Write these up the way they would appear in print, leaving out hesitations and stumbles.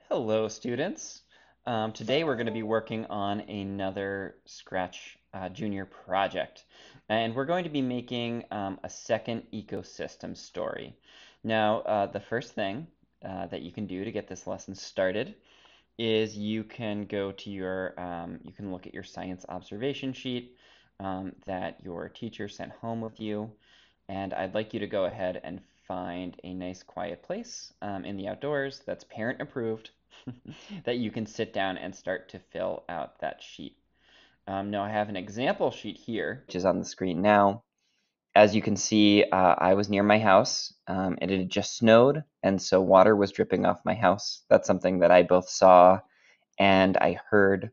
Hello, students. Today we're going to be working on another Scratch Junior project, and we're going to be making a second ecosystem story. Now, the first thing that you can do to get this lesson started is you can go to you can look at your science observation sheet that your teacher sent home with you, and I'd like you to go ahead and find a nice quiet place in the outdoors that's parent approved that you can sit down and start to fill out that sheet. Now I have an example sheet here, which is on the screen now. As you can see, I was near my house. It had just snowed, and so water was dripping off my house. That's something that I both saw and I heard.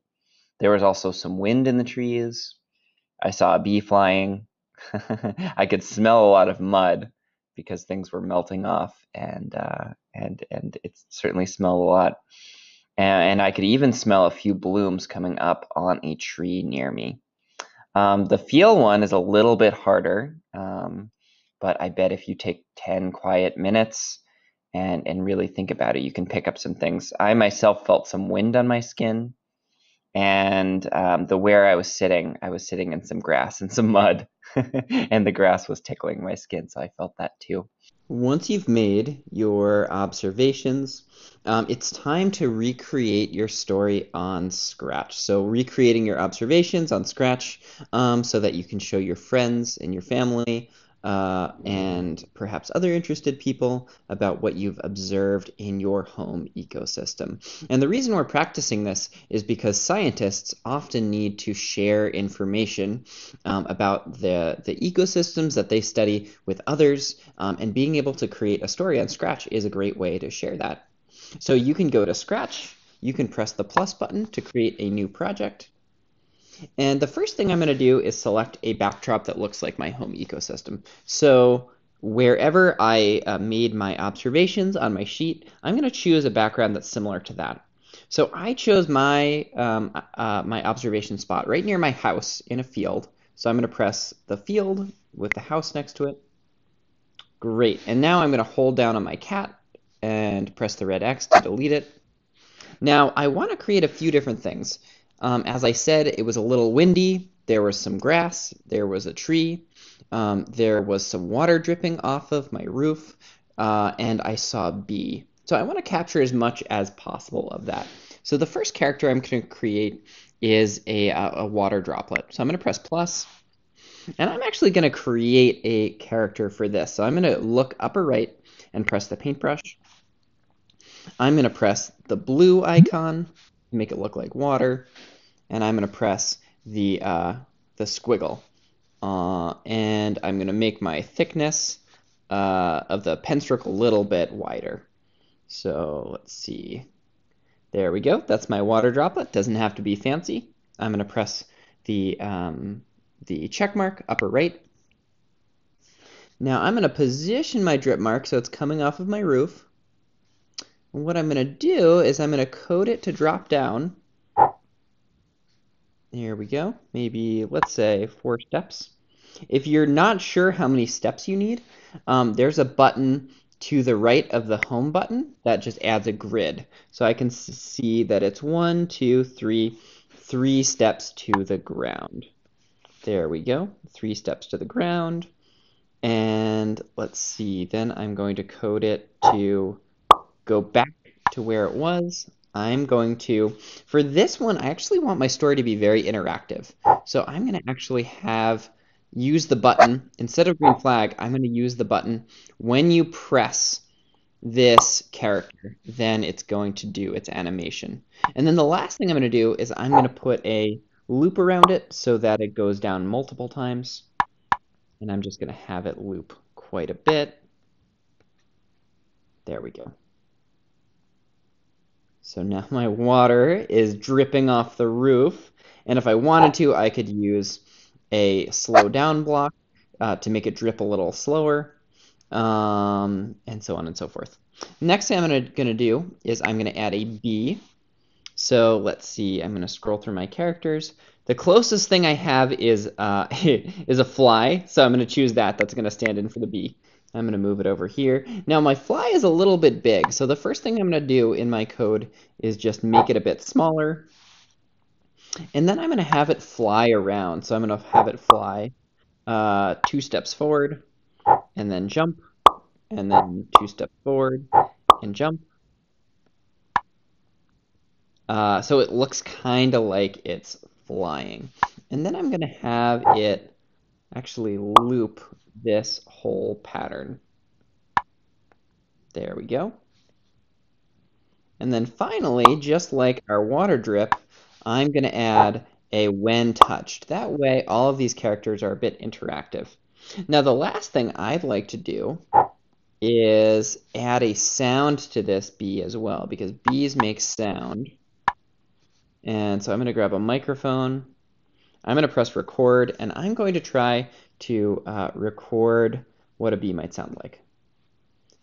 There was also some wind in the trees. I saw a bee flying. I could smell a lot of mud because things were melting off, and it certainly smelled a lot. And I could even smell a few blooms coming up on a tree near me. The feel one is a little bit harder, but I bet if you take 10 quiet minutes and really think about it, you can pick up some things. I myself felt some wind on my skin, and where I was sitting in some grass and some mud, and the grass was tickling my skin, so I felt that too. Once you've made your observations, it's time to recreate your story on Scratch. So recreating your observations on Scratch so that you can show your friends and your family and perhaps other interested people about what you've observed in your home ecosystem. And the reason we're practicing this is because scientists often need to share information about the ecosystems that they study with others, and being able to create a story on Scratch is a great way to share that. So you can go to Scratch, you can press the plus button to create a new project, and the first thing I'm going to do is select a backdrop that looks like my home ecosystem. So wherever I made my observations on my sheet, I'm going to choose a background that's similar to that. So I chose my observation spot right near my house in a field. So I'm going to press the field with the house next to it. Great. And now I'm going to hold down on my cat and press the red X to delete it. Now, I want to create a few different things. As I said, it was a little windy. There was some grass. There was a tree. There was some water dripping off of my roof. And I saw a bee. So I want to capture as much as possible of that. So the first character I'm going to create is a water droplet. So I'm going to press plus, and I'm actually going to create a character for this. So I'm going to look upper right and press the paintbrush. I'm going to press the blue icon, make it look like water, and I'm going to press the squiggle. And I'm going to make my thickness of the pen stroke a little bit wider. So let's see. There we go. That's my water droplet. Doesn't have to be fancy. I'm going to press the check mark upper right. Now I'm going to position my drip mark so it's coming off of my roof. And what I'm going to do is I'm going to code it to drop down. There we go. Maybe, let's say, 4 steps. If you're not sure how many steps you need, there's a button to the right of the home button that just adds a grid. So I can see that it's 1, 2, 3, 3 steps to the ground. There we go. 3 steps to the ground. And let's see, then I'm going to code it to go back to where it was. I'm going to, for this one, I actually want my story to be very interactive. So I'm going to actually use the button. Instead of green flag, I'm going to use the button. When you press this character, then it's going to do its animation. And then the last thing I'm going to do is I'm going to put a loop around it so that it goes down multiple times. And I'm just going to have it loop quite a bit. There we go. So now my water is dripping off the roof. And if I wanted to, I could use a slow down block to make it drip a little slower, and so on and so forth. Next thing I'm going to do is I'm going to add a bee. So let's see, I'm going to scroll through my characters. The closest thing I have is is a fly, so I'm going to choose that. That's going to stand in for the bee. I'm going to move it over here. Now my fly is a little bit big, so the first thing I'm going to do in my code is just make it a bit smaller. And then I'm going to have it fly around. So I'm going to have it fly 2 steps forward, and then jump, and then 2 steps forward, and jump. So it looks kind of like it's flying. And then I'm going to have it actually loop this whole pattern. There we go. And then finally, just like our water drip, I'm going to add a when touched. That way, all of these characters are a bit interactive. Now, the last thing I'd like to do is add a sound to this bee as well, because bees make sound. And so I'm going to grab a microphone. I'm going to press record, and I'm going to try to record what a bee might sound like.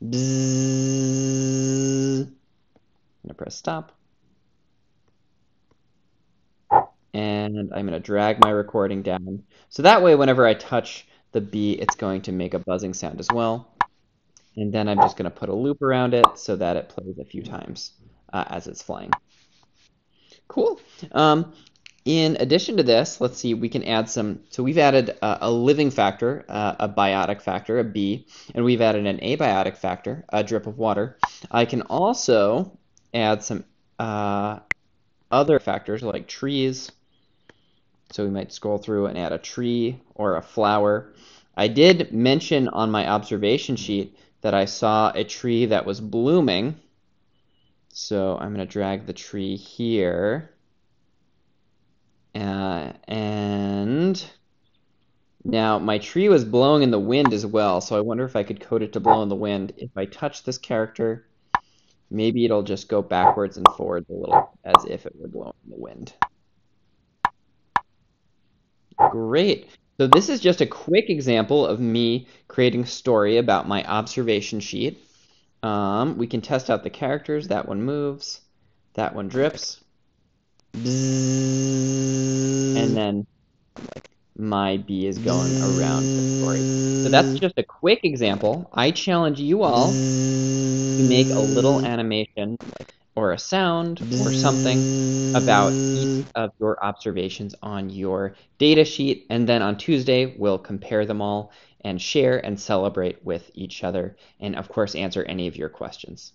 Bzzz. I'm going to press stop. And I'm going to drag my recording down. So that way, whenever I touch the bee, it's going to make a buzzing sound as well. And then I'm just going to put a loop around it so that it plays a few times as it's flying. Cool. In addition to this, let's see, we can add some. So we've added a living factor, a biotic factor, a bee, and we've added an abiotic factor, a drip of water. I can also add some other factors like trees. So we might scroll through and add a tree or a flower. I did mention on my observation sheet that I saw a tree that was blooming. So I'm going to drag the tree here. And now my tree was blowing in the wind as well, so I wonder if I could code it to blow in the wind. If I touch this character, maybe it'll just go backwards and forwards a little as if it were blowing in the wind. Great. So this is just a quick example of me creating a story about my observation sheet. We can test out the characters. That one moves. That one drips. And then my bee is going around the story. So that's just a quick example. I challenge you all to make a little animation or a sound or something about each of your observations on your data sheet. And then on Tuesday, we'll compare them all and share and celebrate with each other. And of course, answer any of your questions.